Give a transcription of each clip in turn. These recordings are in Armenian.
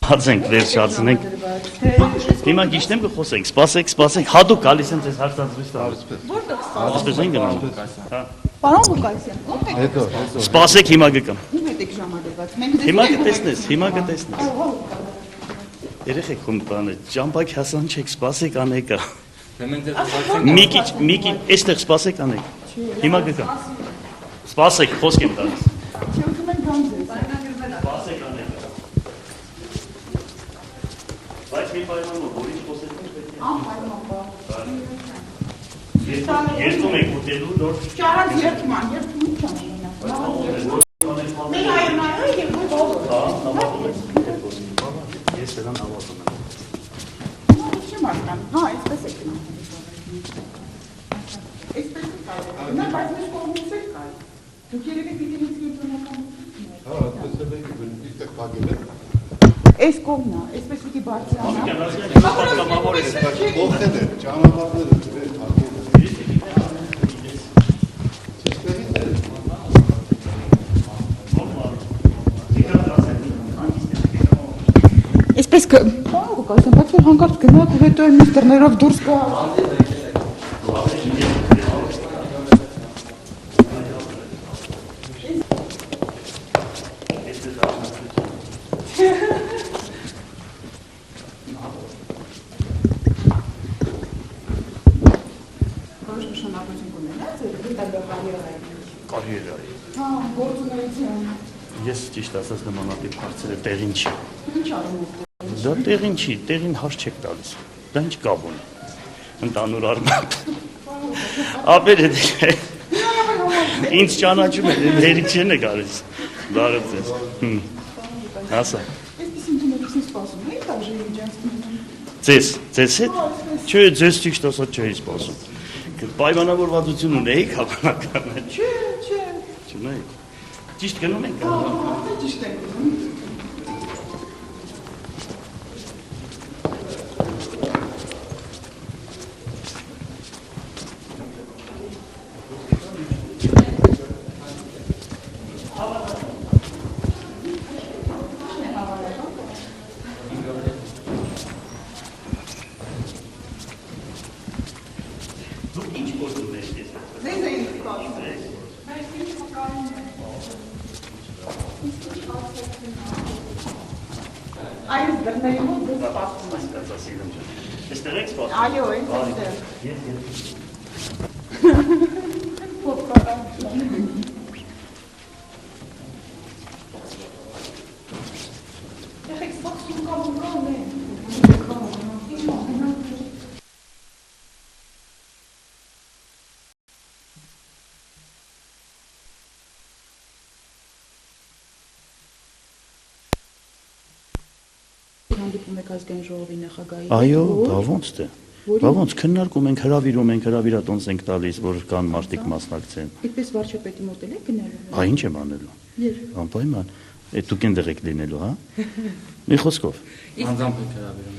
Հացենք, վերջացնենք։ Հիմա գիշտեմ կխոսենք, սպասեք, հատուկ գալիս եմ ձեզ հարցազրույց տալու։ Այսպես են գնում։ Պարոն Ղուկասյան, ո՞նց եք։ Սպասեք, հիմա գկամ։ Ում եք ժամադրված։ Հիմա կտեսնես։ Երեխեք ում բանը, ճամփակ հասան չեք, սպասեք անեկա։ Մի քիչ, այստեղ սպասեք անեք։ Հիմա գկամ։ Սպասեք, խոսք եմ տալիս։ Չուզում եմ բան ձեզ։ Սպասեք անեկա։ Բայց մի պայմանով, որ ինչ խոսեցինք պետք է։ Անպայման բա։ Երդում եք ուտելու նոր։ Ճարած երդման չան շնորհակալ։ Մեր հայրենիքը եւ բոլորը։ Հա, նամակում եք։ Ես դրան հավատում եմ։ Չեմ հասկանում։ Հա, այսպես է գնում։ Այսպես է կարող։ Նա բայց մեր կողմից է կար։ Դուք երևի պիտի ինձ կենտրոնական։ Հա, այդպես է իստեղ փակել է։ Այս կողմն է, այսպես պիտի բարձրանա։ Կամավոր է։ Ողջեր է, ճանապարհները դրել փակել է։ Այսպես կը, բան Ղուկասյան, բայց որ հանկարծ գնաք ու հետո այն դռներով դուրս գա։ Որոշ նշանակություն կունենա ձեր հետագա Կարիերայի։ Հա, գործունեության։ Ես ճիշտ ասած նմանատիպ հարցերը տեղին չի։ Ինչ արումով։ Դա տեղին չի, տեղին հարց չեք տալիս։ Դա ինչ կապ ունի։ Ընդհանուր առմամբ։ Ապեր է ինձ ճանաչում է, հերիք չեն է գալիս։ Բարև ձեզ։ Հասա։ Այսպես ընդունելիքն սպասում եք, արժեի ջանցնում։ Ձեզ հետ։ Չէ, ձեզ ճիշտ ասած չէի սպասում։ Պայմանավորվածություն ունեիք հավանական։ Չէ։ Չունեիք։ Ճիշտ գնում ենք։ Հա, ճիշտ եք գնում։ Այս դռների մոտ դուք սպասում եք։ Այստեղ եք սպասում։ Այո, այստեղ։ Եղեք սպասում կամ է։ Հանդիպում եք ազգային ժողովի նախագահի։ Այո, բա ոնց թե։ Բա ոնց քննարկում ենք, հրավիրում ենք, հրավիրատոմս ենք տալիս, որ կան մարդիկ մասնակցեն։ Այդպես վարչապետի մոտ եք գնալու։ Հա ինչ եմ անելու։ Եր։ Անպայման։ Այդ դուք են դեղեք լինելու, հա։ Մի խոսքով։ Անձամբ եք հրավիրում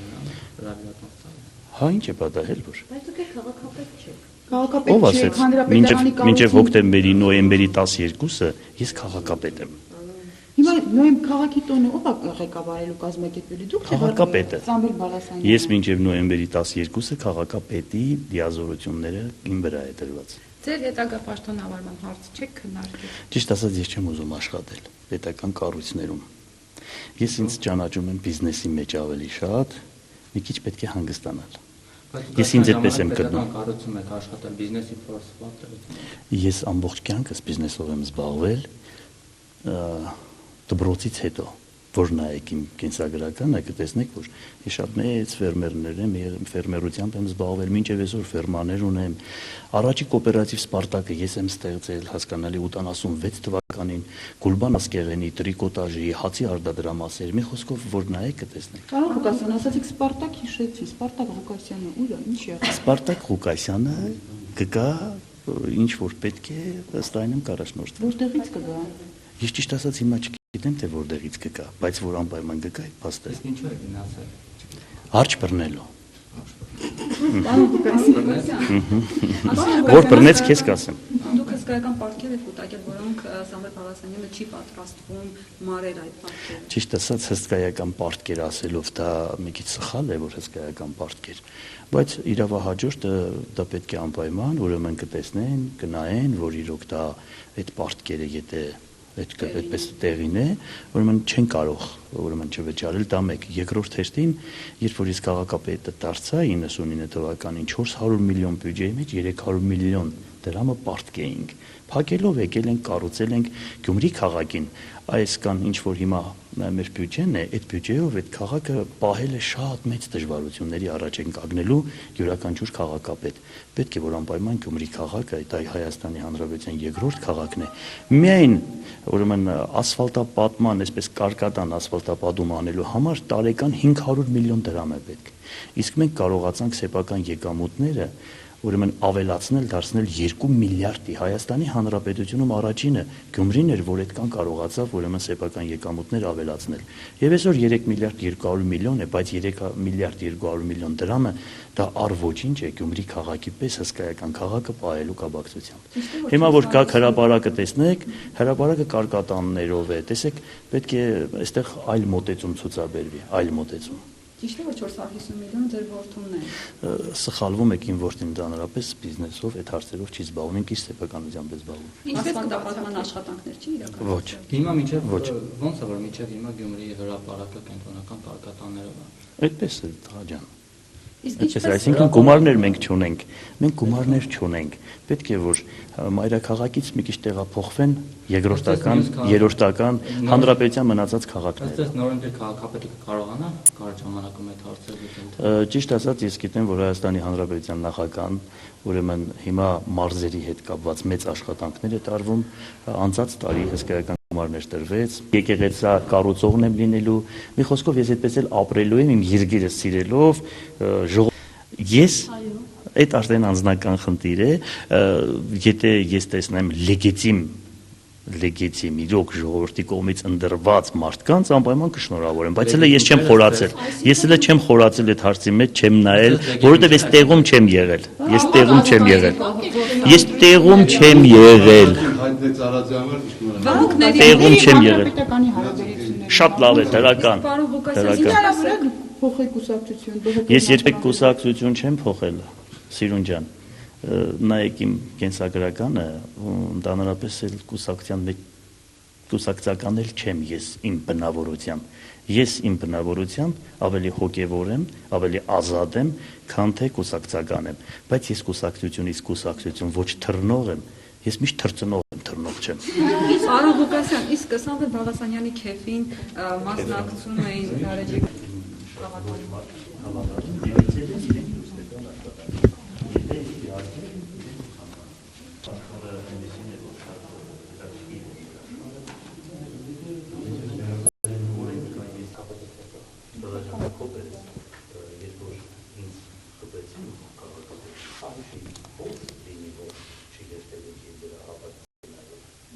հրավիրատոմս տալու։ Հա ինչ է պատահել որ։ Բայց դուք եք քաղաքապետ չեք։ Ով Քաղաքապետ չեք, ասեց, հանրապետարանի մինչև հոկտեմբերի, նոյեմբերի 12-ը ես քաղաքապետ եմ։ Հիմա նոյեմբեր քաղաքի տոնը ով է ղեկավարելու կազմակերպելու դուք Քաղաքապետը։ Սամվել Բալասանյանը։ Ես մինչև նոյեմբերի 12-ը քաղաքապետի դիազորությունները իմ վրա է դրված։ Ձեր հետագա պաշտոնավարման հարց չեք քննարկել։ Ճիշտ ասած ես չեմ ուզում աշխատել պետական կառույցներում։ Ես ինձ ճանաչում եմ բիզնեսի մեջ ավելի շատ, մի քիչ պետք է հանգստանալ։ Ես ինձ այդպես եմ գտնում։ Կառույցում եք աշխատել բիզնեսի փորձված։ Ես ամբողջ կյանքս բիզնեսով եմ զբաղվել դպրոցից հետո, որ նայեք իմ կենսագրականը, կտեսնեք, որ ես շատ մեծ ֆերմերներ եմ, ֆերմերությամբ եմ զբաղվել, մինչև այսօր ֆերմաներ ունեմ։ Առաջի կոոպերատիվ Սպարտակը ես եմ ստեղծել, հասկանալի 86 թվականին, Գուլբան Ասկեղենի, տրիկոտաժի, հացի արտադրամասեր, մի խոսքով որ նայեք կտեսնեք։ Պարոն Ղուկասյան, ասացիք Սպարտակ հիշեցի, Սպարտակ Ղուկասյանը ուր է, ինչ եղավ։ Սպարտակ Ղուկասյանը կգա ինչ որ պետք է ըստ այնմ կառաջնորդվի։ Որտեղից կգա։ Ես ճիշտ ասած հիմա չգիտեմ թե որտեղից կգա, բայց որ անպայման կգա այդ փաստը։ Ինչու եք գնացել։ Հարճ բռնելու։ Պարոն Ղուկասյան, Որ բռնեց քեզ կասեմ։ Դուք Հսկայական պարտքեր եք կուտակել, որոնք Սամվել Բաղդասարյանը չի պատրաստվում մարել այդ պարտքերը։ Ճիշտ ասած, հսկայական պարտքեր ասելով դա մի քիչ սխալ է, որ հսկայական պարտքեր, բայց իրավահաջորդը դա պետք է անպայման, ուրեմն կտեսնեն, կնայեն, որ իրոք դա այդ պարտքերը եթե այդպես տեղին է, ուրեմն չեն կարող ուրեմն չվճարել, դա մեկ։ Երկրորդ հերթին, երբ որ իսկ քաղաքապետը դարձա 99 թվականին 400 միլիոն բյուջեի մեջ 300 միլիոն դրամը պարտք էինք։ Փակելով եկել ենք, կառուցել ենք Գյումրի քաղաքին, այս կան ինչ որ հիմա մեր բյուջեն է, այդ բյուջեով այդ քաղաքը պահել է շատ մեծ դժվարությունների առաջ են կանգնելու յուրաքանչյուր քաղաքապետ։ Պետք է որ անպայման Գյումրի քաղաքը դա Հայաստանի Հանրապետության երկրորդ քաղաքն է։ Միայն ուրեմն ասֆալտապատման, այսպես կարկատան ասֆալտապատում անելու համար տարեկան 500 միլիոն դրամ է պետք։ Իսկ մենք կարողացանք սեփական եկամուտները ուրեմն ավելացնել, դարձնել 2 միլիարդի Հայաստանի Հանրապետությունում առաջինը Գյումրին էր, որ այդքան կարողացավ ուրեմն սեփական եկամուտներ ավելացնել։ Եվ այսօր 3 միլիարդ 200 միլիոն է, բայց 3 միլիարդ 200 միլիոն դրամը դա առ ոչինչ է Գյումրի քաղաքի պես հսկայական քաղաքը պահելու կապակցությամբ։ Հիմա որ գաք հրապարակը տեսնեք, հրապարակը կարկատաններով է, տեսեք, պետք է այստեղ այլ մոտեցում ցուցաբերվի, այլ մոտեցում։ Ճիշտ է, որ 450 միլիոն ձեր որդուն է։ Սխալվում եք, իմ որդին ընդհանրապես բիզնեսով, այդ հարցերով չի զբաղվում, ինքն իսկ սեփականությամբ է զբաղվում։ Ասֆալտապատման աշխատանքներ չի իրականացնում։ Ոչ։ Հիմա մինչև Ոչ։ ոնց է որ մինչև հիմա Գյումրիի հրապարակը կենտրոնական կարկատաններով է։ Այդպես է, Ղաջան։ Իսկ Այսպես, այսինքն գումարներ մենք չունենք։ Մենք գումարներ չունենք։ Պետք է որ մայրաքաղաքից մի քիչ տեղափոխվեն երկրորդական, երրորդական հանրապետության մնացած քաղաքները։ Այստեղ նորընտիր քաղաքապետը կարողանա կարճ ժամանակում այդ հարցերը լուծել։ Ճիշտ ասած, ես գիտեմ, որ Հայաստանի Հանրապետության նախագահան ուրեմն հիմա մարզերի հետ կապված մեծ աշխատանքներ է տարվում, անցած տարի հսկայական գումարներ տրվեց, եկեղեցա կառուցողն եմ լինելու, մի խոսքով ես այդպես էլ ապրելու եմ իմ երկիրը սիրելով, ես այդ արդեն անձնական խնդիր է, եթե ես տեսնեմ լեգիտիմ իրոք ժողովրդի կողմից ընդրված մարդկանց անպայման կշնորհավորեմ, բայց հələ ես չեմ խորացել։ Ես հələ չեմ խորացել այդ հարցի մեջ, չեմ նայել, որովհետև ես տեղում չեմ եղել։ Ես տեղում չեմ եղել։ Ես տեղում չեմ եղել։ Հայտնեց Արաձյանը, Տեղում չեմ եղել։ Պետականի հարաբերությունները։ Շատ լավ է, դրական։ Պարոն Ղուկասյան, Դրական։ Փոխել կուսակցություն։ Ես երբեք կուսակցություն չեմ փոխել, Սիրուն ջան։ Նայեք իմ կենսագրականը, ընդհանրապես էլ կուսակցության մեջ կուսակցական էլ չեմ ես իմ բնավորությամբ։ Ես իմ բնավորությամբ ավելի հոգևոր եմ, ավելի ազատ եմ, քան թե կուսակցական եմ, բայց ես կուսակցությունից կուսակցություն ոչ թռնող եմ, ես միշտ թռցնող եմ, թռնող չեմ։ Պարոն Ղուկասյան, իսկ Սամվել Բաղդասարյանի քեֆին մասնակցում էին Նարեջիկ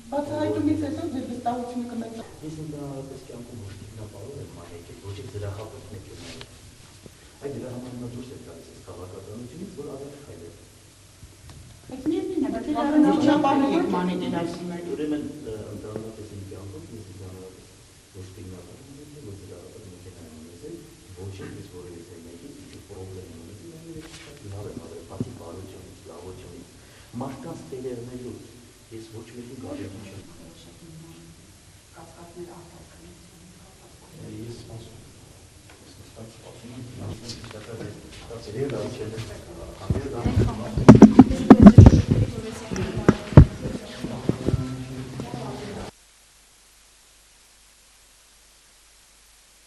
Բացահայտումից հետո ձեր վստահությունը կմեծանա։ Ես ընդհանրապես կյանքում ոչ ինքնապահով եմ մանեկել, ոչ էլ զրահապետ եք եղել։ Այդ դրա համար նա դուրս է գալիս այս քաղաքականությունից, որ առաջ քայլել։ Բայց միևնույն է, բայց առաջնապահի եք մանեկել այսինքն։ Ուրեմն ընդհանրապես իմ կյանքում ես ընդհանրապես ոչ ինքնապահ եմ, ոչ զրահապետ մեքենայում եմ, ոչ էլ ես որևէ մեկի ինչ պրոբլեմ ունեմ, լավ եմ արել, բացի բարությունից, լավությունից, մարդկանց տերերնելու ես ոչ մեկին գարեջի չեմ։ Ես սպասում եմ։